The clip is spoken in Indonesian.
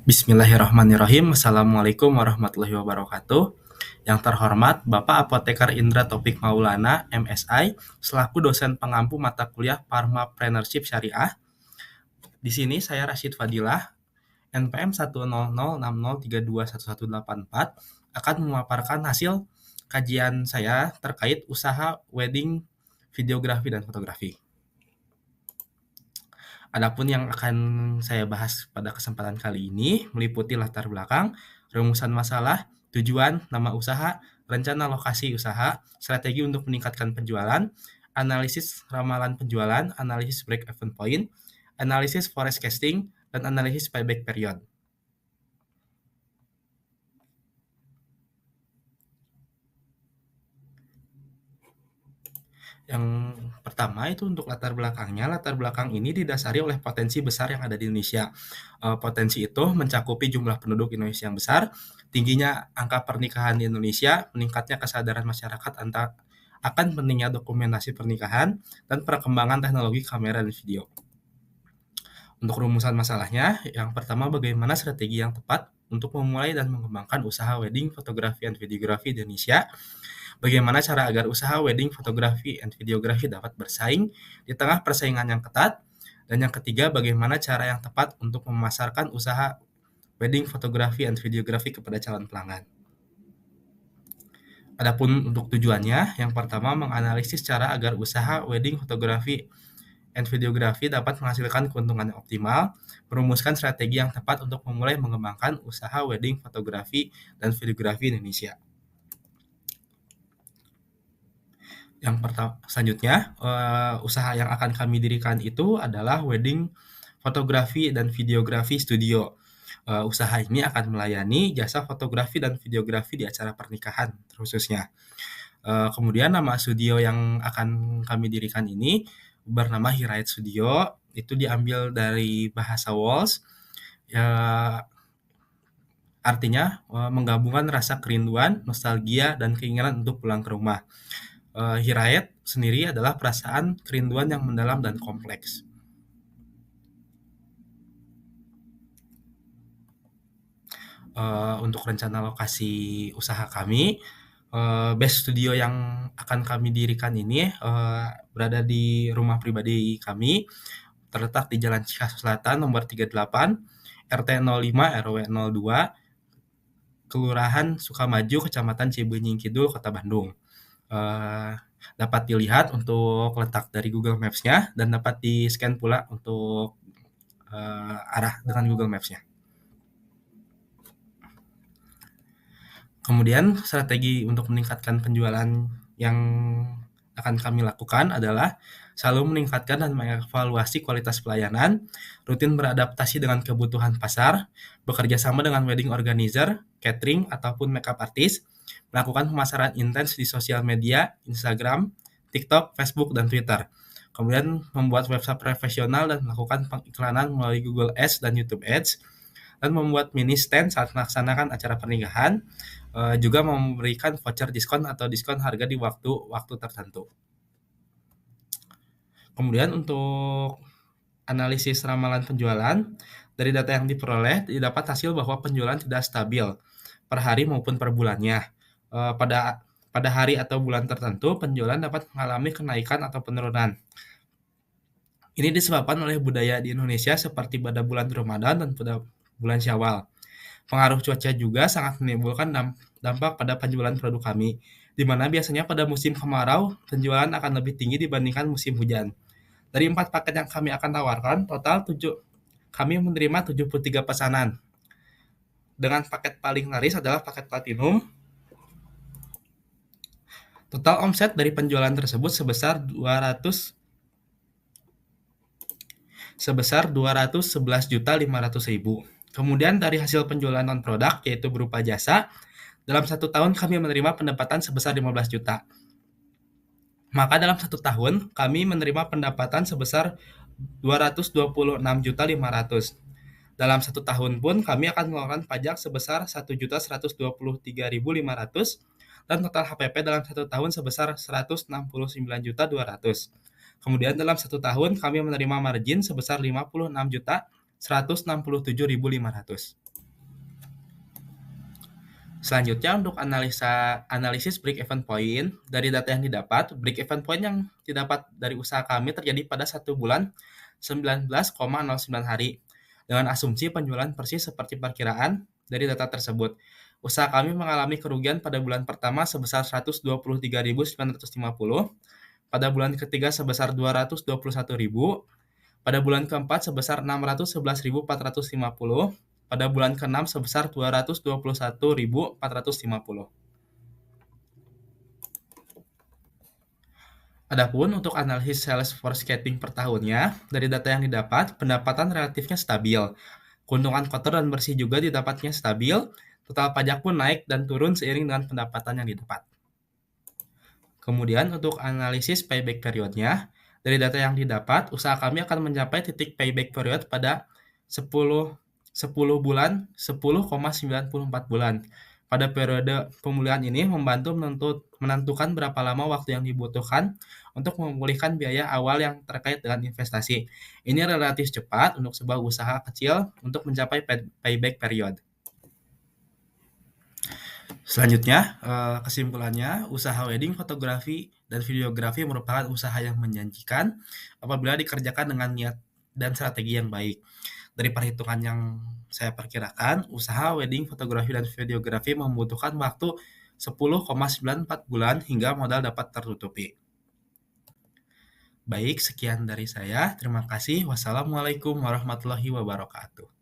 Bismillahirrahmanirrahim. Assalamualaikum warahmatullahi wabarakatuh. Yang terhormat Bapak Apoteker Indra Taufik Maulana, MSI, selaku dosen pengampu mata kuliah Pharmapreneurship Syariah. Di sini saya Rashid Fadilah, NPM 10060621184, akan memaparkan hasil kajian saya terkait usaha wedding videografi dan fotografi. Adapun yang akan saya bahas pada kesempatan kali ini meliputi latar belakang, rumusan masalah, tujuan, nama usaha, rencana lokasi usaha, strategi untuk meningkatkan penjualan, analisis ramalan penjualan, analisis break-even point, analisis forecasting, dan analisis payback period. Yang pertama itu untuk latar belakangnya, latar belakang ini didasari oleh potensi besar yang ada di Indonesia. Potensi itu mencakupi jumlah penduduk Indonesia yang besar, tingginya angka pernikahan di Indonesia, meningkatnya kesadaran masyarakat akan pentingnya dokumentasi pernikahan, dan perkembangan teknologi kamera dan video. Untuk rumusan masalahnya, yang pertama bagaimana strategi yang tepat untuk memulai dan mengembangkan usaha wedding, fotografi, dan videografi di Indonesia. Bagaimana cara agar usaha wedding, fotografi, and videografi dapat bersaing di tengah persaingan yang ketat. Dan yang ketiga, bagaimana cara yang tepat untuk memasarkan usaha wedding, fotografi, and videografi kepada calon pelanggan. Adapun untuk tujuannya, yang pertama menganalisis cara agar usaha wedding, fotografi, and videografi dapat menghasilkan keuntungan yang optimal, merumuskan strategi yang tepat untuk memulai mengembangkan usaha wedding, fotografi, dan videografi Indonesia. Yang selanjutnya, usaha yang akan kami dirikan itu adalah wedding fotografi dan videografi studio. Usaha ini akan melayani jasa fotografi dan videografi di acara pernikahan khususnya. Kemudian nama studio yang akan kami dirikan ini bernama Hirayat Studio. Itu diambil dari bahasa Walsh, artinya menggabungkan rasa kerinduan, nostalgia, dan keinginan untuk pulang ke rumah. Hirayat sendiri adalah perasaan kerinduan yang mendalam dan kompleks. Untuk rencana lokasi usaha kami, base studio yang akan kami dirikan ini berada di rumah pribadi kami, terletak di Jalan Cikaso Selatan nomor 38, RT 05 RW 02, Kelurahan Sukamaju, Kecamatan Cibenying Kidul, Kota Bandung. Dapat dilihat untuk letak dari Google Maps-nya dan dapat di-scan pula untuk arah dengan Google Maps-nya. Kemudian strategi untuk meningkatkan penjualan yang akan kami lakukan adalah selalu meningkatkan dan mengevaluasi kualitas pelayanan, rutin beradaptasi dengan kebutuhan pasar, bekerja sama dengan wedding organizer, catering, ataupun makeup artist, melakukan pemasaran intens di sosial media, Instagram, TikTok, Facebook, dan Twitter. Kemudian membuat website profesional dan melakukan pengiklanan melalui Google Ads dan YouTube Ads, dan membuat mini stand saat melaksanakan acara pernikahan, juga memberikan voucher diskon atau diskon harga di waktu tertentu. Kemudian untuk analisis ramalan penjualan, dari data yang diperoleh didapat hasil bahwa penjualan tidak stabil per hari maupun per bulannya. Pada hari atau bulan tertentu, penjualan dapat mengalami kenaikan atau penurunan. Ini disebabkan oleh budaya di Indonesia seperti pada bulan Ramadan dan pada bulan Syawal. Pengaruh cuaca juga sangat menimbulkan dampak pada penjualan produk kami, di mana biasanya pada musim kemarau, penjualan akan lebih tinggi dibandingkan musim hujan. Dari 4 paket yang kami akan tawarkan, total kami menerima 73 pesanan. Dengan paket paling laris adalah paket Platinum. Total omset dari penjualan tersebut sebesar 211.500.000. Kemudian dari hasil penjualan non-produk, yaitu berupa jasa, dalam 1 tahun kami menerima pendapatan sebesar 15 juta. Maka dalam 1 tahun, kami menerima pendapatan sebesar 226.500.000. Dalam 1 tahun pun, kami akan mengeluarkan pajak sebesar 1.123.500, dan total HPP dalam 1 tahun sebesar 169.200. Kemudian dalam 1 tahun, kami menerima margin sebesar 56.167.500. Selanjutnya untuk analisis break even point, dari data yang didapat, break even point yang didapat dari usaha kami terjadi pada 1 bulan 19,09 hari, dengan asumsi penjualan persis seperti perkiraan dari data tersebut. Usaha kami mengalami kerugian pada bulan pertama sebesar 123.950, pada bulan ketiga sebesar 221.000, pada bulan keempat sebesar 611.450, pada bulan keenam sebesar 221.450. Adapun untuk analisis sales forecasting per tahunnya, dari data yang didapat, pendapatan relatifnya stabil. Keuntungan kotor dan bersih juga didapatnya stabil, total pajak pun naik dan turun seiring dengan pendapatan yang didapat. Kemudian untuk analisis payback periodnya, dari data yang didapat, usaha kami akan mencapai titik payback period pada 10 bulan, 10,94 bulan. Pada periode pemulihan ini membantu menentukan berapa lama waktu yang dibutuhkan untuk memulihkan biaya awal yang terkait dengan investasi. Ini relatif cepat untuk sebuah usaha kecil untuk mencapai payback period. Selanjutnya, kesimpulannya, usaha wedding fotografi dan videografi merupakan usaha yang menjanjikan apabila dikerjakan dengan niat dan strategi yang baik. Dari perhitungan yang saya perkirakan, usaha wedding fotografi dan videografi membutuhkan waktu 10,94 bulan hingga modal dapat tertutupi. Baik, sekian dari saya. Terima kasih. Wassalamualaikum warahmatullahi wabarakatuh.